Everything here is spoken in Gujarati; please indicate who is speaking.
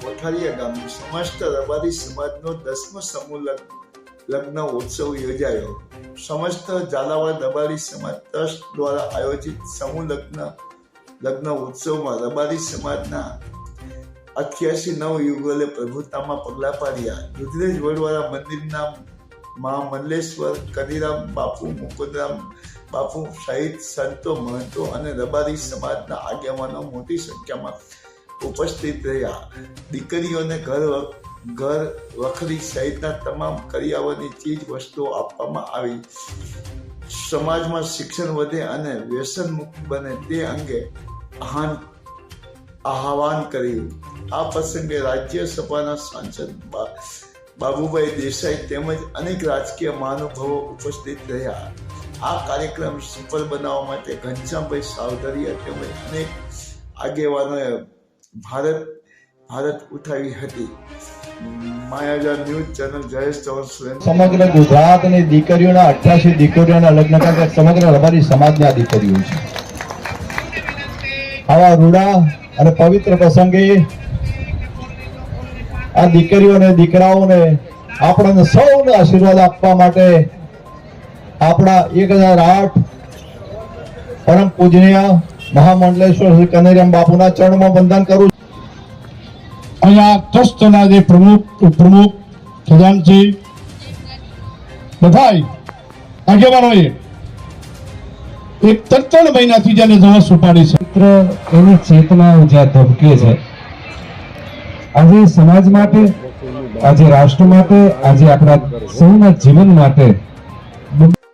Speaker 1: કોઠારીયા ગામની સમસ્ત રબારી સમાજનો 10મો સમૂહ લગ્ન ઉત્સવ યોજાયો. સમસ્ત ઝાલાવાડ રબારી સમાજ ટ્રસ્ટ દ્વારા આયોજિત સમૂહ લગ્ન ઉત્સવમાં રબારી સમાજના 88 નવયુગલે પ્રભુતામાં પગલા પાડ્યા. દુધરેજ વડવાળા મંદિરના મહામંડલેશ્વર, કનીરામ બાપુ, મુકુદરામ બાપુ સહિત સંતો, મહંતો અને રબારી સમાજના આગેવાનો મોટી સંખ્યામાં ઉપસ્થિત રહ્યા. દીકરીઓને ઘર વખરી સહિતના તમામ કરિયાવરની ચીજ વસ્તુઓ આપવામાં આવી. સમાજમાં શિક્ષણ વધે અને વ્યસન મુક્ત બને તે અંગે આહવાન કર્યું. આ પ્રસંગે રાજ્યસભાના સાંસદ બાબુભાઈ દેસાઈ તેમજ અનેક રાજકીય મહાનુભાવો ઉપસ્થિત રહ્યા. આ કાર્યક્રમ સફળ બનાવવા માટે ઘનશ્યામભાઈ સાવધરિયા તેમજ અનેક આગેવાનોએ ભારત ઉઠાવી હતી. માયાજાળ ન્યૂઝ ચેનલ જયેશ ચૌહાણ.
Speaker 2: સમગ્ર ગુજરાતની દીકરીઓના 88 દીકરીઓના લગ્ન કરતા સમગ્ર રબારી સમાજના દીકરીઓ છે. આવા રૂડા અને પવિત્ર પ્રસંગે આ દીકરીઓ અને દીકરાઓને આપણને સૌને આશીર્વાદ આપવા માટે આપણા 1008 પરમ પૂજનીય મહામંડલેશ્વર શ્રી કનૈરામ બાપુના ચરણમાં વંદન કરું.
Speaker 3: અહીંયા ટ્રસ્ટના જે પ્રમુખ ખજાનચી બધાય આગેવાનોએ એક 3 મહિનાથી જેને જવાસ ઉપાડી છે
Speaker 4: એની ચેતના જ્યાં ધબકે છે. આજે સમાજ માટે, આજે રાષ્ટ્ર માટે, આજે આપણા સૌના જીવન માટે